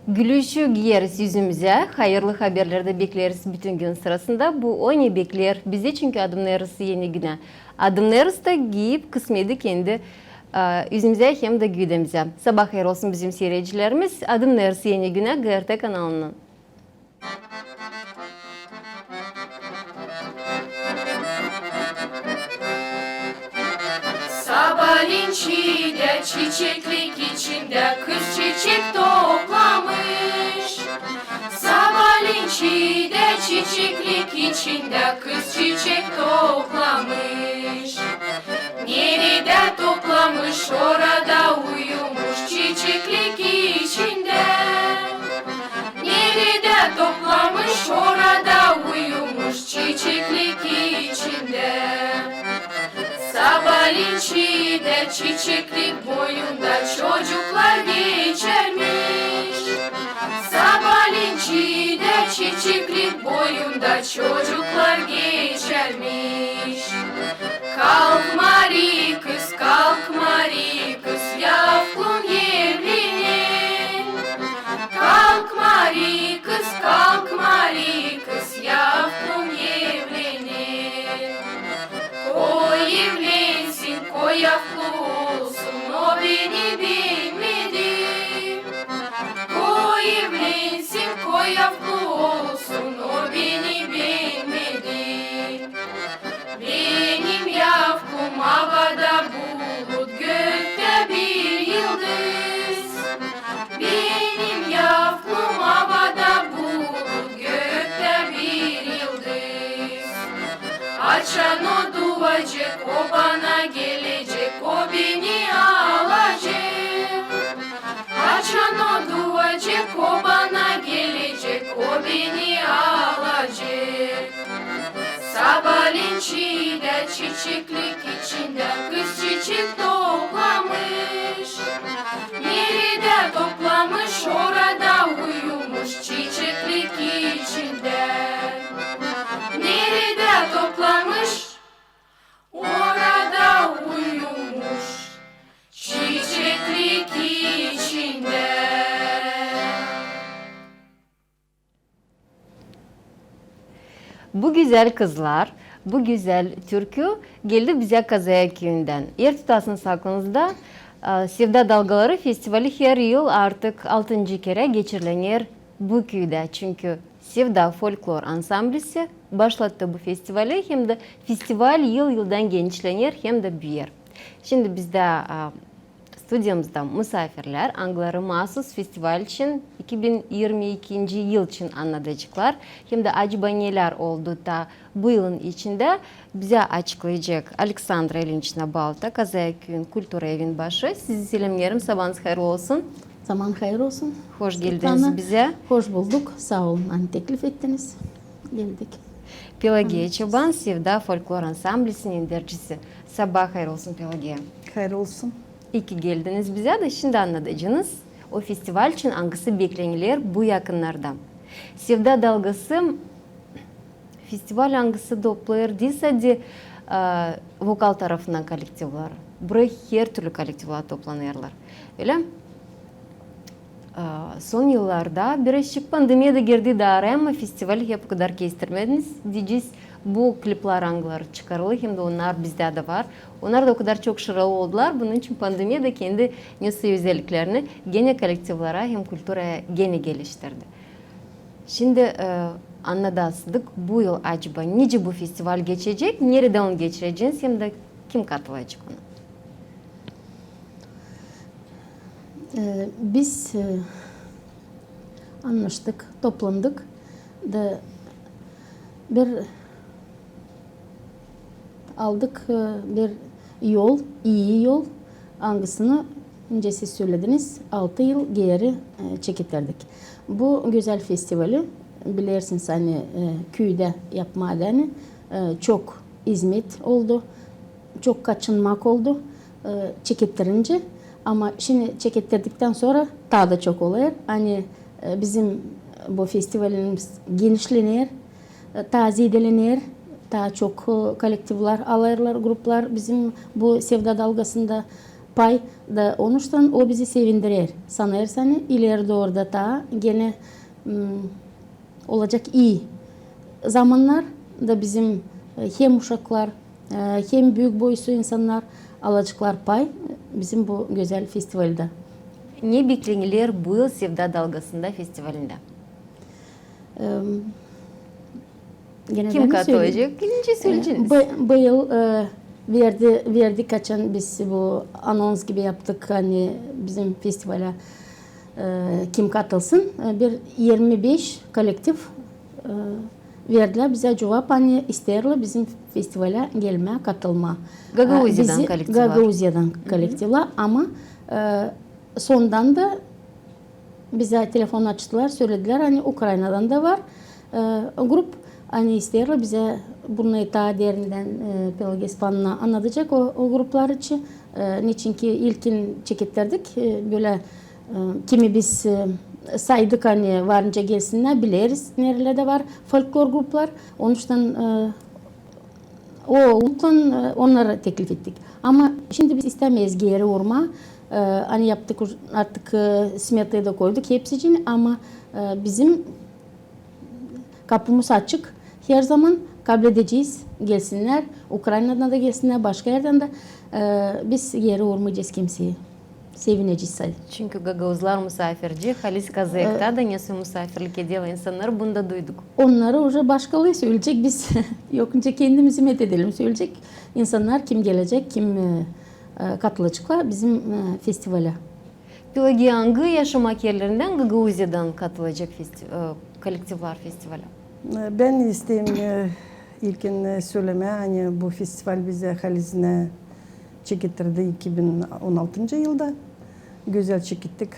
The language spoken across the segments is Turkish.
Gülüşü giyeriz yüzümüze, hayırlı haberlerde bekleriz bütün gün sırasında. Bu o ne bekler bizi çünkü adımlarız yeni güne. Adımlarız da giyip kısmeti kendi yüzümüze hem de güdemize. Sabah hayır olsun bizim seyircilerimiz. Adımlarız yeni güne GRT kanalının. Sabahleyin çiğde çiçeklik içinde kız çiçek toplamış. Sabahleyin çiğde çiçeklik içinde kız çiçek toplamış. Nerede toplamış orada uyumuş çiçeklik içinde. Nerede toplamış orada uyumuş çiçeklik içinde. Sabahleyin çiğde çiçeklik boyunda çocuklar geçermiş. Sabahleyin çiğde çiçeklik boyunda çocuklar geçermiş. Kalk Mari kız, kalk Mari kız, yavrum evlenin. Kalk Mari kız, kalk Mari kız, yavrum evlenin. Koy evlensin, koy yaklı olsun, o beni bilmedi. Koy evlensin, koy yaklı olsun, o beni bilmedi. Benim yavrum havada bulut, gökte bir yıldız. Benim yavrum havada bulut, gökte bir yıldız. Açan o duacak, o bana gelecek, o beni alacak. Açan o duacak, o bana gelecek, o beni alacak. Sabahleyin çiğde çiçeklik içinde kız çiçek toplamış. Nerede toplamış orada uyumuş çiçeklik içinde. Nerede toplamış orada uyumuş çiçeklik içinde. Bu güzel kızlar, bu güzel türkü geldi bize Kazaya köyünden. Yer tutasınız aklınızda. Sevda Dalgaları Festivali her yıl artık 6. kere geçirilenir bu köyde. Çünkü Sevda Folklor Ansamblisi başlattı bu festivali. Hem de festival yıl yıldan genişlenir hem de büyür. Şimdi bizde stüdyomuzda misafirler Anglara mahsus festival için 2022 yıl için anlatacaklar. Hem de acaba neler oldu da bu yılın içinde bize açıklayacak Aleksandra Ilinçna Balta, Kazaya Köyün Kültür Evin başı. Sizi selamlarım, sabahınız hayırlı olsun. Zaman hayır olsun. Hoş geldiniz bize. Hoş bulduk. Sağ olun. Hani teklif ettiniz. Geldik. Pelagiya Çoban, Sevda Folklor Ansamblisi'nin dergisi. Sabah hayırlı olsun Pelagiya. Hayır olsun. İyi ki geldiniz bize de şimdi anlatacaksınız. O festival için hangisi beklenilir bu yakınlarda. Sevda Dalgası festival hangisi toplar değilse de vokal tarafından kolektifler. Buraya her türlü kolektifler toplanırlar. Öyle son yıllarda birazcık pandemiya da girdi de araya ama festivali hep kadar kestirmediniz. Diyeceğiz bu klipler hangileri çıkarılı hem de onlar bizde de var. Onlar da o kadar çok şıralı oldular. Bunun için pandemiya da kendi nüsü özelliklerini gene kolektiflere hem kültüre gene geliştirdi. Şimdi anladasızlık bu yıl acaba nice bu festival geçecek, nerede onu geçireceğiz hem de kim katılacak ona? Biz anlaştık, toplandık da bir aldık bir yol, iyi yol. Hangisini önce siz söylediniz, 6 yıl geri çektirdik. Bu güzel festivali bilirsiniz hani köyde yapmadan çok hizmet oldu, çok kaçınmak oldu çekittirince. Ama şimdi çekittirdikten sonra daha da çok oluyor. Hani bizim bu festivalimiz genişlenir, tazelenir, daha çok kolektifler alırlar, gruplar bizim bu Sevda Dalgası'nda pay da onuştan o bizi sevindirir. Sanırsan ileride orada da gene olacak iyi zamanlar da bizim hem uşaklar hem büyük boylu insanlar alacaklar pay bizim bu güzel festivalde. Ne beklentiler bu yıl Sevda Dalgası'nda festivalinde? Kim katılacak? Birinci söyleyeceğiniz. Bu yıl verdi kaçan biz bu anons gibi yaptık hani bizim festivale kim katılsın. Bir 25 kolektif verdiler bize cevap hani isterler bizim festivale gelmeye katılma. Gagauzya'dan kolektif var. Gagauzya'dan kolektifler ama sondan da bize telefon açtılar söylediler hani Ukrayna'dan da var grup hani isterler bize bunu daha derinden Pelagespan'la anlatacak o gruplar için. Niçin ki ilkin çekitlerdik böyle kimi biz saydık hani varınca gelsinler biliriz nerelerde var folklor gruplar. Onuştan onları teklif ettik. Ama şimdi biz istemeyiz geri vurma. Hani yaptık artık smetayı da koyduk hepsi için ama bizim kapımız açık. Her zaman kabul edeceğiz. Gelsinler. Ukrayna'dan da gelsinler. Başka yerden de biz geri vurmayacağız kimseyi. Sevineceğiz sadece. Çünkü Gagauzlar misafirci. Halis Kazayak'ta da nasıl misafirlik ediyor insanlar bunu da duyduk. Onları уже başkaları söyleyecek. Biz yokunca kendimizi methedelim söyleyecek. İnsanlar kim gelecek, kim katılacaklar bizim festivale. Peki hangi yaşamak yerlerinden Gagauzya'dan katılacak kolektifler festivale? Ben isteyeyim ilkin söyleme hani bu festival bize Haliz'ne çekittirdi 2016 yılda. Güzel çekittik.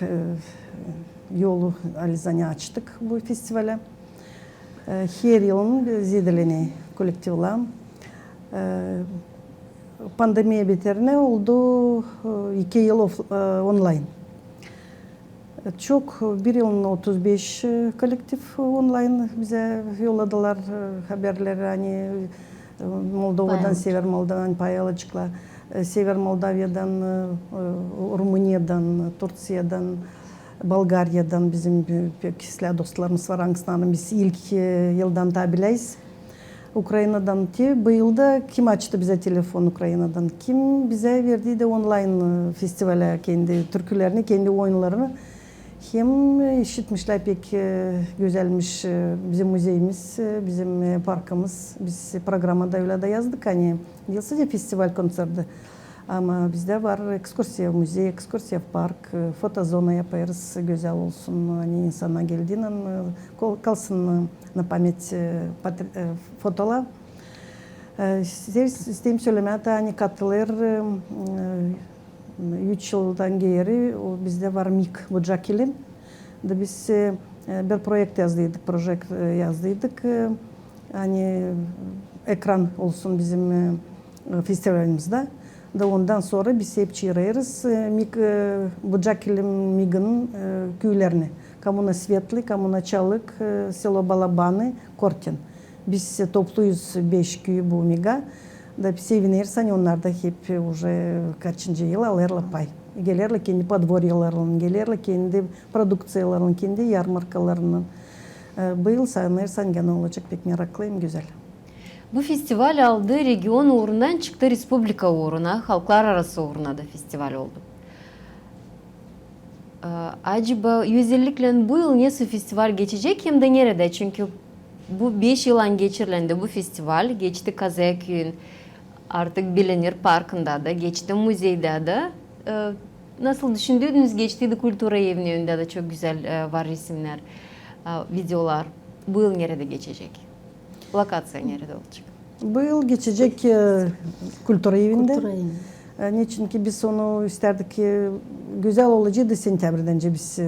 Yolu Haliz'e açtık bu festivale. Her yılın zedeleni kolektifler. Pandemiye biterine oldu 2 yıl online. Çok bir yılın 35 kolektif online bize yolladılar haberler hani Moldova'dan, Sever Moldova'dan pay alacaklar. Sever Moldova'dan, Rumuniya'dan, Türkiye'den, Bulgarya'dan bizim pek silah dostlarımız var. Anksta'nın biz ilk yıldan da bileyiz. Ukrayna'dan bu yılda kim açtı bize telefon Ukrayna'dan? Kim bize verdi de online festivale kendi türkülerini, kendi oyunlarını. Hem işitmişler pek güzelmiş bizim müzeyimiz, bizim parkımız. Biz programa da öyle de yazdık hani. Değilse de festival konserde. Ama bizde var ekskursiya müze, ekskursiya park, fotozona yaparız. Güzel olsun hani insana geldiğinde kalsın na pamet fotolar. İsteyim söylemeye de hani katılır. 3 yıldan geri bizde var MİK Bucakil'in. Biz bir proje yazdıydık. Hani ekran olsun bizim festivalimizde. Da ondan sonra biz hep çağırırız MİK Bucakil'in MİG'in köylerini. Kamuna Svetli, Kamuna Çalık, Selo Balabani, Kortin. Biz topluyuz 5 köy bu MİG'a. Da seviniriz hani onlar da hep уже kaçıncı yıl alırlar pay. Gelirler kendi podvoryalarının, gelirler kendi produksiyalarının, kendi yarmarkalarının. Bu yıl sanırsan gene olacak pek meraklıyım güzel. Bu festival aldı region uğrundan çıktı Respublika uğruna, halklar arası uğruna da festival oldu. Acaba özellikle bu yıl nasıl festival geçecek hem de nerede? Çünkü bu 5 yılan geçirilen bu festival geçti Kazaköy'ün artık bilinir parkında da, geçti müzeyde de. Nasıl düşündünüz? Geçti de Kultura Evi'nde de çok güzel var resimler, videolar. Bu yıl nerede geçecek? Lokasya nerede olacak? Bu yıl geçecek Kultura Evi'nde. Kultura Evi. Niçin ki biz onu isterdik ki güzel olacaktı sentyabrdan önce biz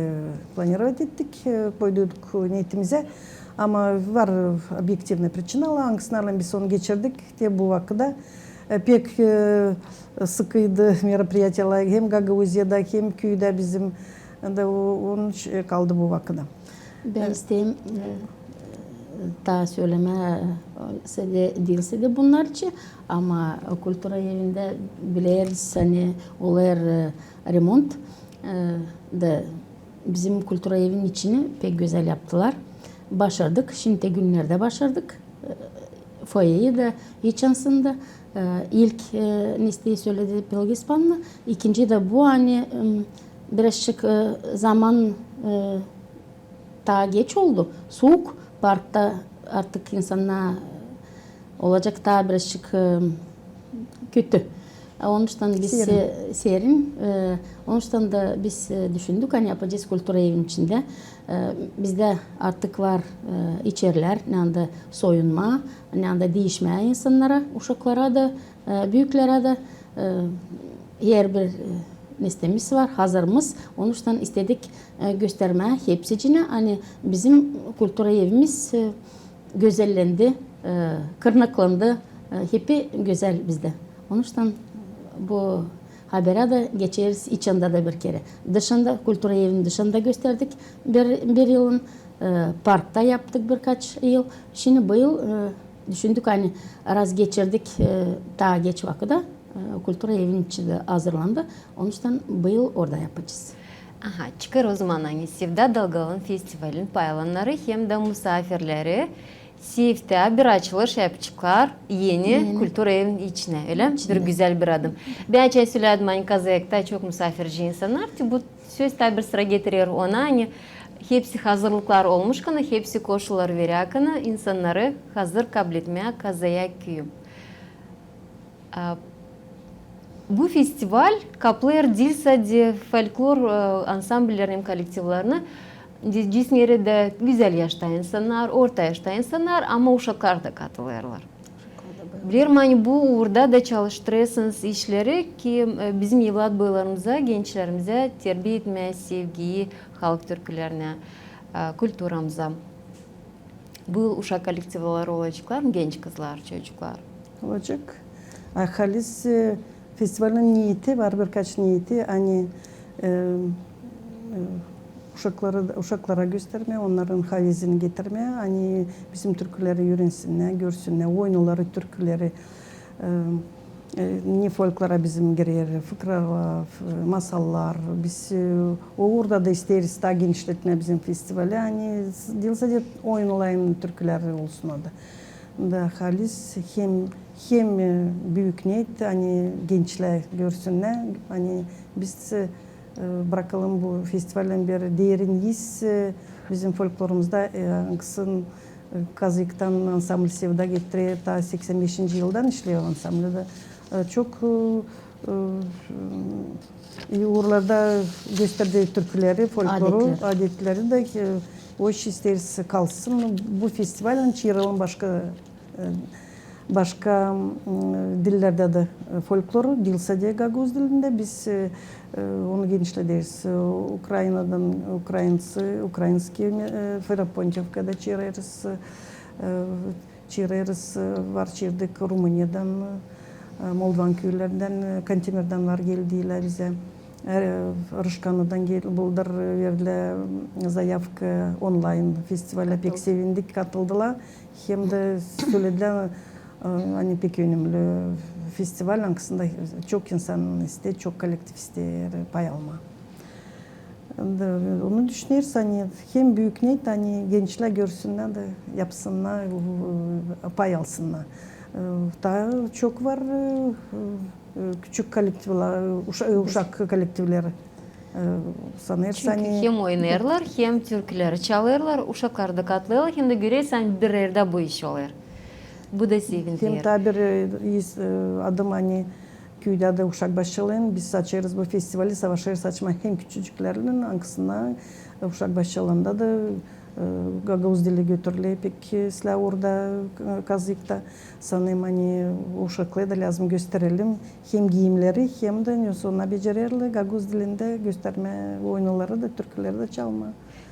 planировать ettik, koyduk niyetimize. Ama var objektifne причинаlar, hangislerle biz onu geçirdik diye bu vakitte. Pek sıkıydı merapриятиялар hem Gagauzya'da hem köyde bizim de onun kaldı bu vakitte. Ben isteyeyim ta söyleme değilse de bunlar için ama Kultura Evi'nde biliriz hani olar remont da bizim Kultura Evi'nin içini pek güzel yaptılar. Başardık. Şimdi günlerde başardık. Foyeyi de hiç aslında ilk Neste'yi söyledi Pelgispan'la. İkinci de bu hani birazcık zaman daha geç oldu. Soğuk parkta artık insanlar olacak daha birazcık kötü. Onun için biz serin. Onun için de biz düşündük hani yapacağız Kultura Evi'nin içinde. Bizde artık var içeriler, ne de soyunma, ne de değişmeye insanlara, uşaklara da, büyüklere de yer bir listemiz var, hazırımız. Onun için istedik göstermeye hepsicine. Hani bizim Kultura Evimiz güzellendi, kırnaklandı, hepi güzel bizde. Onun için bu habere de geçeriz içinde de bir kere. Dışında Kultura Evi'nin dışında gösterdik bir yılın. Parkta yaptık birkaç yıl. Şimdi bu yıl düşündük hani araz geçirdik daha geç vakitte. Kultura Evi'nin içinde hazırlandı. Onun için bu yıl orada yapacağız. Aha, çıkar o zaman hani Sevda Dalgalı'nın festivalin paylanları hem de misafirleri Siirt'te bir açılış yapacaklar yeni Kultura Evi'nin içine, öyle mi? Bir güzel bir adım. Ben şey söyledim hani Kazak'ta çok misafirci insanlar. Bu söz tabi bir sıra getirir ona hani hepsi hazırlıklar olmuşken, hepsi koşullar verirken insanları hazır kabul etmeye Kazak'a kıyım. Bu festival kaplar dilsadi folklor ansambullerinin kolektivlerini cisneri de güzel yaşta insanlar, orta yaşta insanlar ama uşaklar da katılırlar. Bilirəm, bu uğurda da çalıştırırsınız işleri ki bizim evlat boylarımıza, gençlerimize terbiye etmeye, sevgiyi, halk türkülerine, kültüramıza. Bu uşak kolektivleri olacaklar mı? Genç kızlar, çocuklar. Olacak. Halis festivalin niyeti var, birkaç niyeti. Hani uşaklara gösterme, onların havizini getirme, hani bizim türküleri öğrensinler, görsünler, oyunları, türküleri, ne folklora bizim girer, fıkralar, masallar, biz orada da isteriz daha genişletme bizim festivali, hani dilse de oyun olayın türküleri olsun orada. Da halis hem büyük niyet, hani gençler görsünler, hani biz bırakalım bu festivalin bir değerin his bizim folklorumuzda kısın Kazak'tan ansambl Sevda getiriyor ta 85. yıldan işliyor ansamblede. Çok uğurlarda gösterdiği türküleri, folkloru, adetleri de o iş isteriz kalsın. Bu festivalin çığıralım başka dillerde de folkloru, dilse de Gaguz dilinde biz onu genişlediyoruz. Ukrayna'dan Ukrayinski Feraponçevka'da çığırırız, var çığırdık Rumanya'dan, Moldovan köylerinden, Kantemir'den geldiler bize. Rışkanı'dan buldur verildi zayavka online festivale pek sevindik, katıldılar. Hem de söylediler hani pek önemli festival ankısında çok insan ister, çok kolektif ister pay alma. Onu düşünürüz hani hem büyük niyet hani gençler görsünler de yapsınlar, pay alsınlar. Daha çok var küçük kolektivler, uşak kolektivleri. Çünkü hem oynarlar, hem türküleri çalırlar, uşaklar da katılırlar, hem de görürsen bir yerde bu iş olur. Bu da sevindir. Hem de bir adım hani köyde de uşak başçılığın biz açarız bu festivali, savaşırız açma hem küçücüklerin ankısına uşak başçılığında da Gagavuz dili götürülüyor pek silah orada Kazak'ta sanırım hani uşaklığı da lazım gösterelim hem giyimleri hem de sonra becerirler Gagavuz dilinde gösterme oyunları da türküleri de çalma.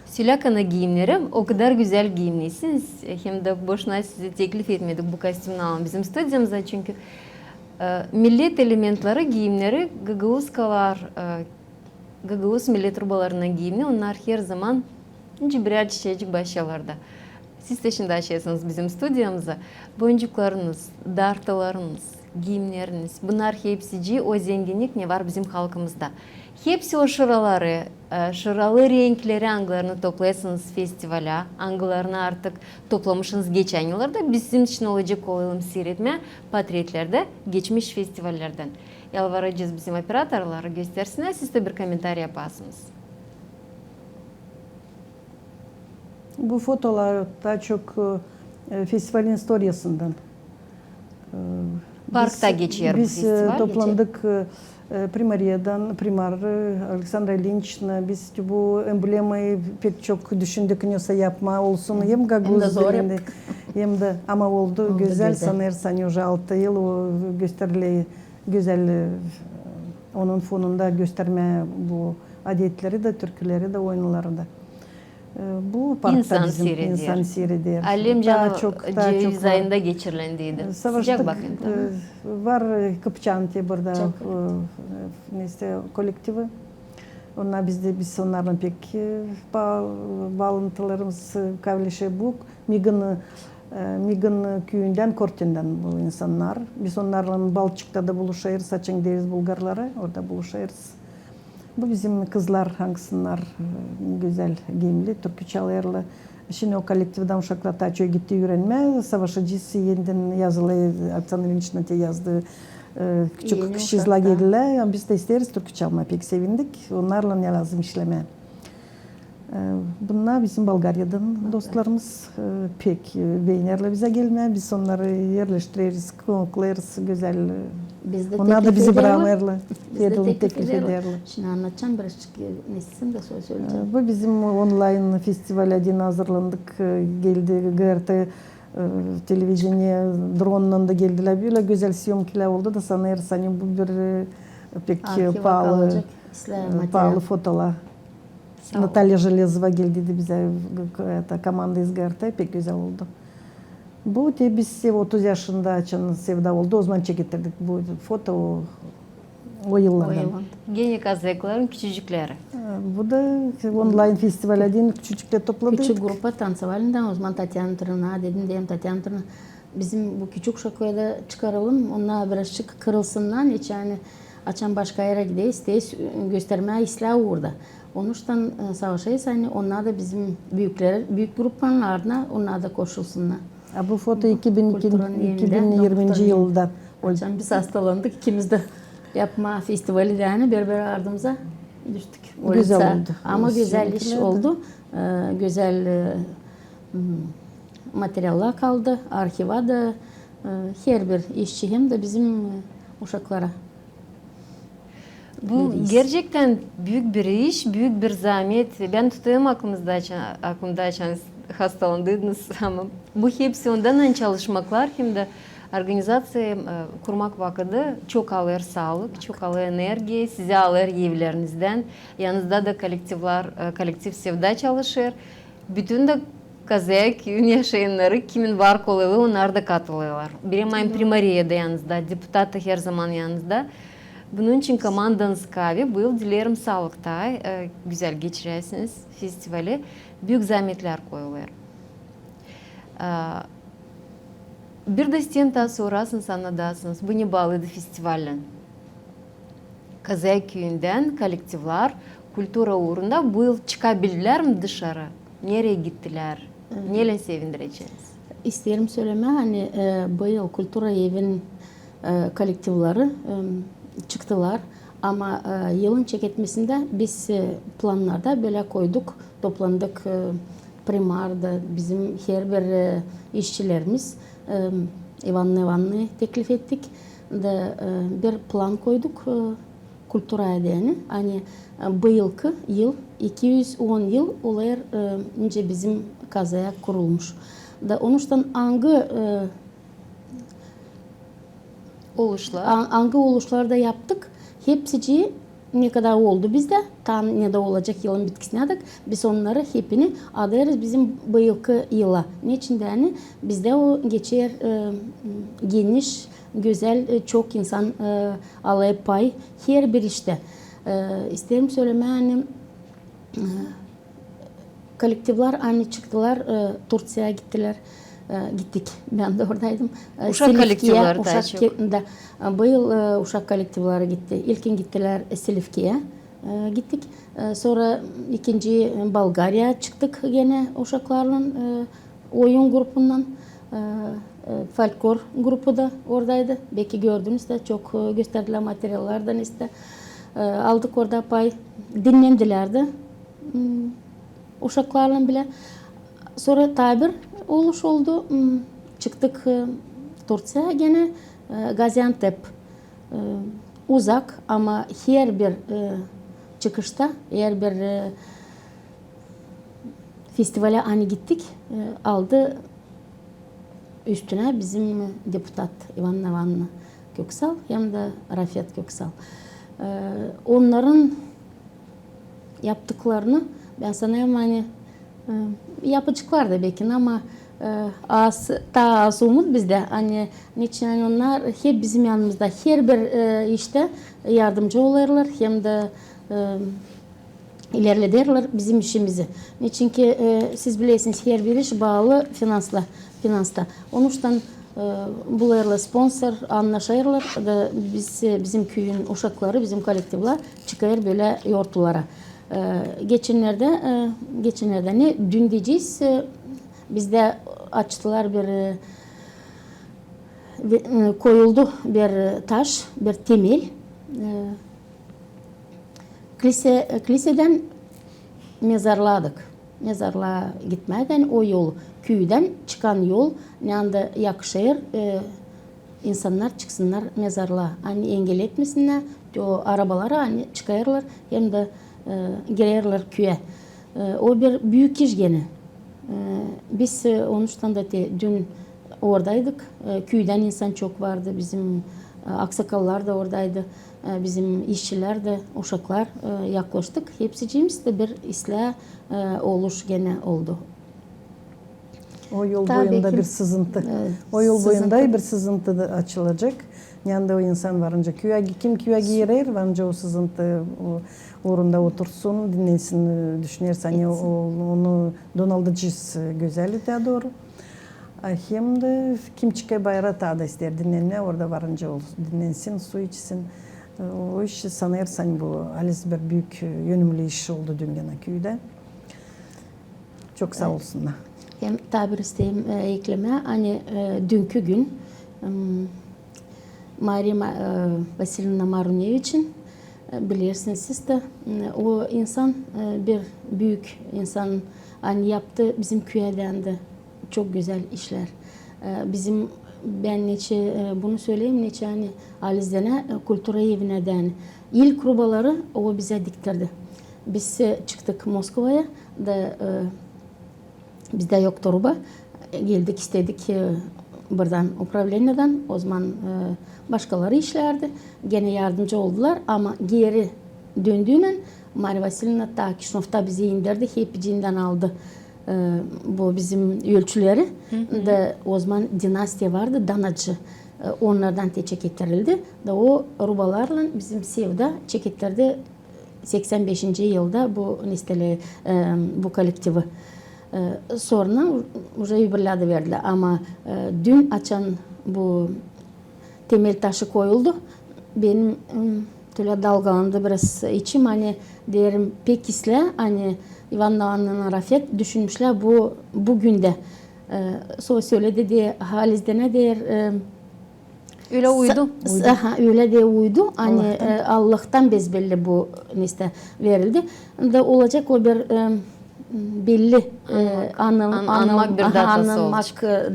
Sülakana giyimleri o kadar güzel giyimlisiniz. Hem de boşuna size teklif etmedik bu kostümünü alın bizim stüdyomuza çünkü millet elementleri giyimleri Gagavuz millet rubalarına giyimli onlar her zaman birer çiçecik başyalarda. Siz de şimdi açıyorsunuz bizim stüdyomuza. Boncuklarınız, dartalarınız, giyimleriniz, bunlar hepsi o zenginlik ne var bizim halkımızda. Hepsi o şıraları, şıralı renkleri, anglarını toplayasınız festivale, anglarını artık toplamışsınız geçen yıllarda. Bizim için olacak olalım seyretme portretlerde geçmiş festivallerden. Yalvaracağız bizim operatorları göstersinler, siz de bir komentar yaparsınız. Bu fotolar daha çok festivalin historiasından. Parkta geçiyor bu biz festival. toplandık primar Alexandra Lynch'na biz bu emblemayı pek çok düşündük neyse yapma olsun hem Gaguz dilinde hem de ama oldu güzel sanırsam уже 6 yıl o gösterili güzel onun fonunda gösterme bu adetleri de türküleri de oyunları da. Bu parkta bizim insan seyreder. Alem canı daha ceviz ayında geçirilendiydi. Sıcak bakın. Var Kıpçanti burada neyse kolektifi. Biz onlarla pek bağlantılarımız kavleşe bu. Migin köyünden, Korten'den bu insanlar. Biz onlarla Balçık'ta da buluşayız. Saçın deriz Bulgarları. Orada buluşayız. Bu bizim kızlar hangisiner güzel giyimli, türkü çalarlı. Şimdi o kolektifden uşaklar Taço'ya gitti öğrenme. Savaşıcısı yeniden yazılı, Alexander Lynch'ın yazdığı küçük şizla geldiler. Biz de isteriz türkü çalma pek sevindik. Onlarla ne lazım işleme. Bunlar bizim Bulgarya'dan dostlarımız pek beğenirler bize gelme. Biz onları yerleştiririz, konuklarız, güzel. Onlar da bizi bırakırlar. Teklif ederler. Şimdi anlatacağım birazcık nesisin de söyleyeceğim. Bu bizim online festivale hazırlandık. Geldi GRT televizyona drone'la da geldiler. Böyle güzel siyomkiler oldu da sanırsam bu bir pek pahalı fotolar. Natalya Железова geldi bize komanda iz GRT pek güzel oldu. Bu biz 30 yaşında açan sevda oldu. O zaman çektirdik bu foto o yıllardan. Gene kazakların küçücükleri. Bu da online festivalden küçücükler topladık. Küçük grupa tansivalından o zaman Tatyana Tırna dedim Tatyana Tırna. Bizim bu küçük şakoya da çıkaralım. Onlar birazcık kırılsınlar. Hiç yani açan başka yere gideyiz. Göstermeye islah orada. Onuştan savaşayız. Yani onlar da bizim büyük gruplarına onlar da koşulsunlar. Bu foto 2020 yılda. Hocam biz hastalandık. İkimiz de yapma festivali de yani berber ardımıza düştük. Güzel oldu. Ama güzel iş oldu. Güzel materyaller kaldı. Arkiva da her bir işçi hem de bizim uşaklara. Bu gerçekten büyük bir iş, büyük bir zahmet. Ben tutuyorum aklımda açan hastalandınız ama bu hepsi ondan çalışmaklar hem de organizasyon kurmak vakıdı çok alır sağlık, çok alır enerji, size alır evlerinizden. Yanınızda da kolektif sevda çalışır. Bütün de Kazak köyün yaşayanları kimin var kolaylığı onlar da katılıyorlar. Benim ayım primariye de yanınızda, deputat da her zaman yanınızda. Bunun için komandanız kavi. Bu yıl dilerim sağlıkta güzel geçirirsiniz festivali. Büyük zahmetler koyuyorlar. Bir de sizden sorasınız, anladasınız. Bu ne bağlıydı festivalden? Kazak köyünden kolektifler kultura uğrunda bu yıl çıkabildiler mi dışarı? Nereye gittiler? Neyle sevindireceğiz? İsterim söyleme hani bu yıl kultura evin kolektifleri çıktılar. Ama yılın çeketmesinde biz planlarda böyle koyduk. Toplandık primarda bizim her bir işçilerimiz Ivan'ı teklif ettik. De bir plan koyduk kultura edeni. Hani bu yıl 210 yıl olaylar önce bizim kazaya kurulmuş. Da onuştan hangi oluşlarda yaptık. Hepsi ne kadar oldu bizde. Tam ne de olacak yılın bitkisine adık. Biz onları hepini adayarız bizim bu yıla. Niçin de yani bizde o geçer geniş, güzel, çok insan alay pay her bir işte. İsterim söyleme yani kolektifler aynı çıktılar, Tursya'ya gittiler. Gittik. Ben de oradaydım. Uşak Silifke'ye, kolektifleri daha çok. Bu yıl uşak kolektifleri gitti. İlkin gittiler Silifke'ye gittik. Sonra ikinci Bulgarya çıktık gene uşaklarla oyun grupundan. Folklor grubu da oradaydı. Belki gördünüz de çok gösterdiler materyallerden işte. Aldık orada pay. Dinlendiler de. Uşaklarla bile. Sonra tabir oluş oldu. Çıktık Tursya'ya gene Gaziantep. Uzak ama her bir çıkışta, her bir festivale hani gittik. Aldı üstüne bizim deputat Ivan Köksal hem de Rafet Köksal. Onların yaptıklarını ben sanıyorum hani yapıcıklar da belki ama az umut bizde. Hani niçin hani onlar hep bizim yanımızda. Her bir işte yardımcı olurlar hem de ilerlederler bizim işimizi. Niçin ki siz bilirsiniz her bir iş bağlı finansta. Onun için bunlarla sponsor anlaşırlar da bizim köyün uşakları, bizim kolektifler çıkar böyle yortulara. Geçenlerde ne? Dün diyeceğiz bizde açtılar koyuldu bir taş, bir temel. Kiliseden mezarladık. Mezarlığa gitmeden o yol, köyden çıkan yol ne anda yakışır insanlar çıksınlar mezarlığa. Hani engel etmesinler, o arabalara hani çıkarırlar hem de girerler köye. O bir büyük iş gene. Biz onuştan da dün oradaydık. Köyden insan çok vardı. Bizim aksakallar da oradaydı. Bizim işçiler de, uşaklar yaklaştık. Hepsiciğimiz de bir ıslah oluş gene oldu. O yol Tabii boyunda ki. bir sızıntı. Evet, O yol sızıntı. boyunda bir sızıntı da açılacak. Yanında o insan varınca kim köye girer varınca o sızıntı uğrunda otursun, dinlensin, düşünürsen ya onu donaldırıcız güzelliği daha doğru. Hem de kim çıkıyor bayrağı da ister dinlenme orada varınca dinlensin, su içsin. O iş sanırsan bu Alice bir büyük yönümlü iş oldu dün gene köyde. Çok sağ olsunlar. Hem tabir isteyeyim ekleme. Hani dünkü gün Maria Vasilyevna Marunevich'in bilirsiniz siz de o insan bir büyük insan hani yaptı bizim köyden de çok güzel işler. Ben bunu söyleyeyim hani Alize'ne kültür evinden ilk rubaları o bize diktirdi. Biz çıktık Moskova'ya da bizde yoktu ruba. Geldik istedik buradan upravlenyadan o zaman başkaları işlerdi. Gene yardımcı oldular ama geri döndüğünden Maria Vasilyevna ta Kişnof'ta bizi indirdi. Hepicinden aldı bu bizim ölçüleri. Da o zaman dinastiya vardı, danacı. Onlardan çekittirildi. Da o rubalarla bizim Sevda çekittirdi 85. yılda bu kolektivi. Sonra уже yuvarladı verdiler ama dün açan bu temel taşı koyuldu. Benim öyle dalgalandı biraz içim hani derim pek isle hani Ivan'la Rafet düşünmüşler bugün de söyledi diye Haliz'de ne der Öyle uydu. Öyle de uydu. Hani Allah'tan bezbelli bu verildi. Da olacak o bir belli anmak bir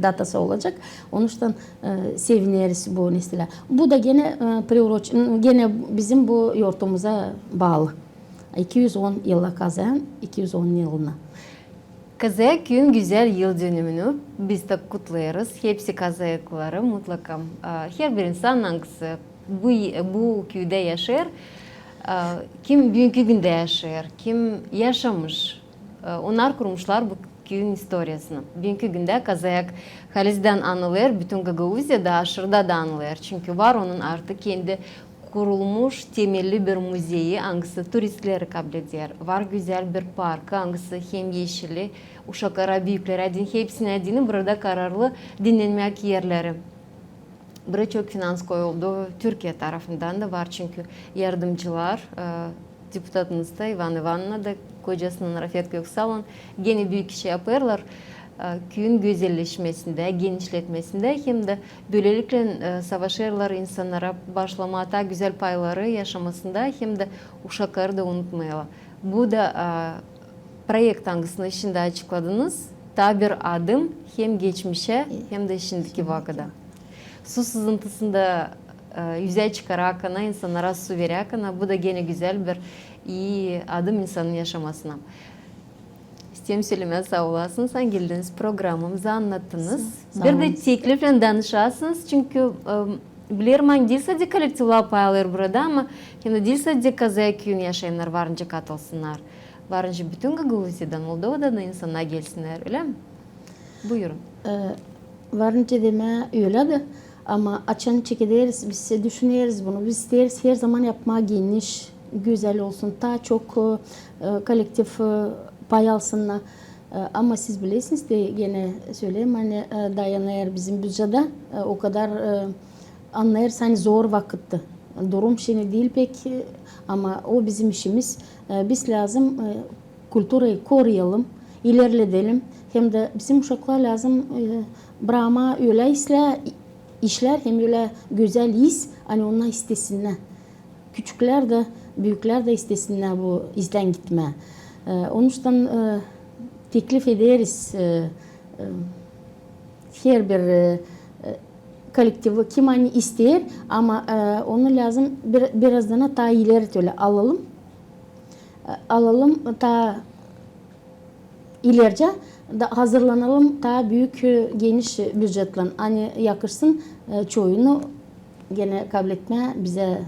datası olacak. Onun için seviniriz bu nesneler. Bu da gene bizim bu yurtumuza bağlı. 210 yıla kazayan 210 yılına. Kazaya köyün güzel yıl dönümünü biz de kutlarız. Hepsi kazayakları mutlaka. Her bir insan hangisi bu köyde yaşar, kim bugünkü günde yaşar, kim yaşamış. Onlar kurmuşlar bu köyün historiasını. Bugünkü günde Kazayak Haliz'den anılır, bütün Gagavuzya'da, aşırıda da anılır. Çünkü var onun artık kendi kurulmuş temelli bir müzeyi, hangisi turistleri kabul eder. Var güzel bir parkı, hangisi hem yeşili, uşaklara, büyüklere, hepsine dinin burada kararlı dinlenmek yerleri. Buraya çok finans koyuldu. Türkiye tarafından da var çünkü yardımcılar, deputatımız da Ivan Ivan'la da kocasının Rafet Göksal'ın gene büyük iş yaparlar. Köyün güzelleşmesinde, genişletmesinde hem de böylelikle savaşırlar insanlara başlamada güzel payları yaşamasında hem de uşakları da unutmayalım. Bu da proyekt hangisini içinde açıkladınız. Ta bir adım hem geçmişe hem de şimdiki vakıda. Su sızıntısında yüzeye çıkarak insanlara su vererek bu da gene güzel bir iyi adım insanın yaşamasına. İsteyim söylemeye sağ olasınız. Sen geldiniz, programımızı anlattınız. Sağ Bir de olun. teklifle danışasınız çünkü bilirim değil sadece kolektivler payalır burada ama hem değil sadece kazaya köyün yaşayanlar varınca katılsınlar. Varınca bütün Gagavuzya'dan, Moldova'dan da insanlar gelsinler, öyle mi? Buyurun. Varınca deme öyle de ama açan çekeriz, biz düşünüyoruz bunu. Biz isteriz her zaman yapma geniş, güzel olsun. Daha çok kolektif pay alsınlar. Ama siz bilirsiniz de gene söyleyeyim hani dayanır bizim bütçede o kadar anlayırız hani zor vakitti. Durum şimdi değil pek ama o bizim işimiz. Biz lazım kültürü koruyalım, ilerletelim. Hem de bizim uşaklar lazım Brahma öyle işler hem öyle güzel iş hani onlar istesinler. Küçükler de büyükler de istesinler bu izden gitme. Onun için teklif ederiz her bir kolektifi kim hani ister ama onu lazım birazdan daha ileri öyle alalım. Alalım daha ilerice da hazırlanalım daha büyük geniş bütçetle hani yakırsın çoğunu gene kabul etme bize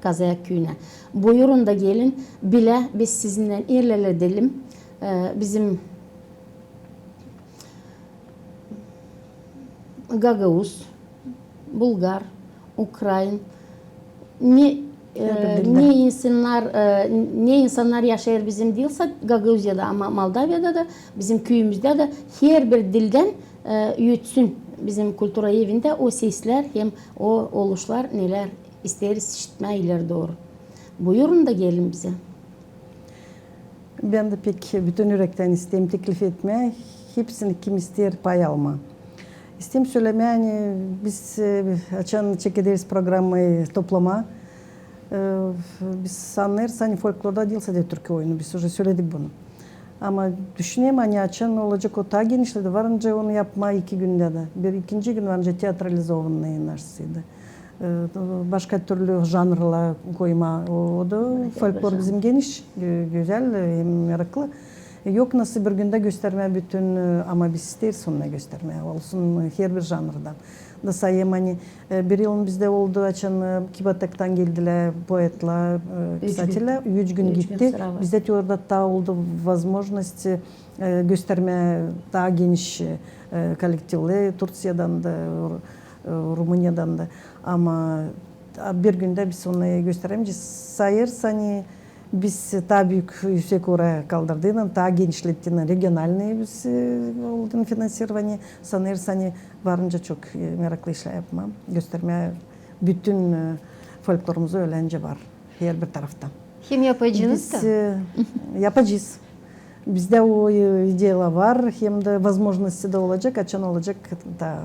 Kazaya köyüne. Buyurun da gelin bile biz sizinle ilerleyelim. Bizim Gagavuz, Bulgar, Ukrayn ne insanlar yaşar bizim değilse Gagavuzya'da ama Moldova'da da bizim köyümüzde de her bir dilden yürütsün bizim kültür evinde o sesler hem o oluşlar neler isteriz işitmeyiler doğru. Buyurun da gelin bize. Ben de pek bütün yürekten isteyim teklif etme. Hepsini kim ister pay alma. İsteyim söyleme yani biz açan çekeriz programı toplama. Biz anlarız hani folklorda değil sadece Türkiye oyunu. Biz уже söyledik bunu. Ama düşüneyim hani açan olacak o daha genişledi. Varınca onu yapma 2 günde de. Bir ikinci gün varınca teatralizованный narsıydı. Başka türlü janrla koyma o da folklor bizim geniş, güzel, meraklı. Yok nasıl bir günde gösterme bütün ama biz isteriz sonuna gösterme olsun her bir janrdan. Da sayayım hani bir yıl bizde oldu açan Kibatak'tan geldiler poetler, pisateller 3 gün gitti. Bizde orada daha oldu возможность gösterme daha geniş kolektifle Türkiye'den de Rumuniya'dan da ama bir günde biz onu gösteremeyeceğiz. Sayırız hani biz daha büyük yüksek oraya kaldırdığını, daha genişlettiğini, regionalne biz olduğunu finansирование sanırız hani varınca çok meraklı işler yapmam. Göstermeye bütün folklorumuzu öğlence var her bir taraftan. Hem yapacağınız da? Yapacağız. Bizde o ideyalar var hem de возможности de olacak, açan olacak da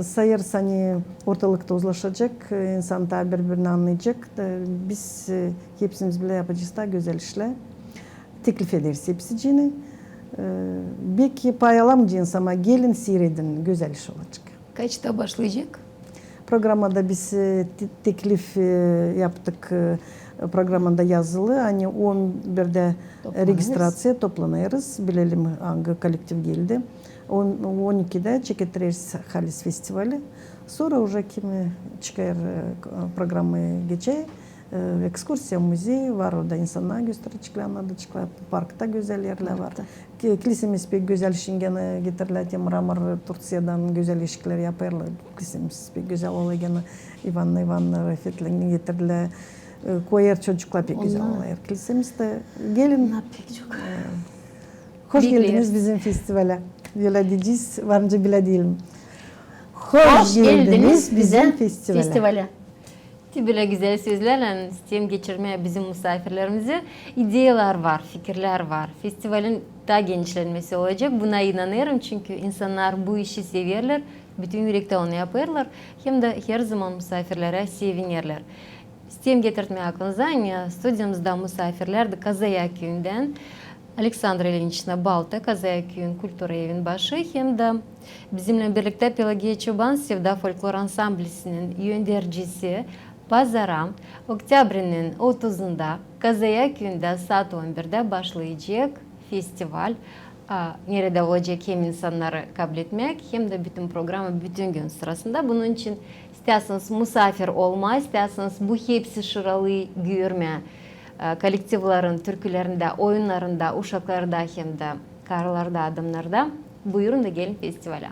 sayırız hani ortalıkta uzlaşacak, insan da birbirini anlayacak. Biz hepsimiz bile yapacağız da güzel işler. Teklif ederiz hepsini. Belki pay alamayacağız ama gelin seyredin, güzel iş olacak. Kaçta başlayacak? Programda biz teklif yaptık. Programda yazılı. Hani 11'de registrasyon toplanırız. Bilelim hangi kolektif geldi. 12'de çekeriz Halis Festivali. Sonra уже kimi çıkar programı geçer. Ekskursiya müziği var, orada insanlar göstericiler, anlatıcılar, parkta güzel yerler var. Kilisemiz pek güzel, Şengen'e getirilen Mramor, Turkiye'den güzel ilişkiler yaparlar. Kilisemiz pek güzel olayını İvan Refetli'nin getirilen koyar çocuklar pek güzel olaylar. Kilisemizde gelin. Pek çok. Hoş Bekleriz. geldiniz bizim festivale. Böyle diyeceğiz, varınca bile değilim. Hoş geldiniz bize festivale. Böyle güzel sözlerle istedim geçirmeye bizim misafirlerimize ideyalar var, fikirler var. Festivalin daha genişlenmesi olacak. Buna inanıyorum çünkü insanlar bu işi severler. Bütün yürekte onu yaparlar. Hem de her zaman misafirlere sevinirler. İstedim getirtmeye aklınıza. Stüdyomuzda misafirler de Kazaya köyünden Aleksandra Ilyinichna Balta, Kazaya köyün kültür evin başı, hem de bizimle birlikte Pelagiya Çoban Sevda Folklor Ansamblisi'nin yöndericisi Pazaram, Oktyabr'ın 30'unda Kazaya köyünde saat 11'de başlayacak festival. Nerede olacak hem insanları kabul etmek hem de bütün programı bütün gün sırasında. Bunun için isterseniz misafir olma, isterseniz bu hepsi şıralı görme, kolektivlerin, türkülerinde, oyunlarında, uşaklarda hem de karılarda, adamlarda buyurun da gelin festivale.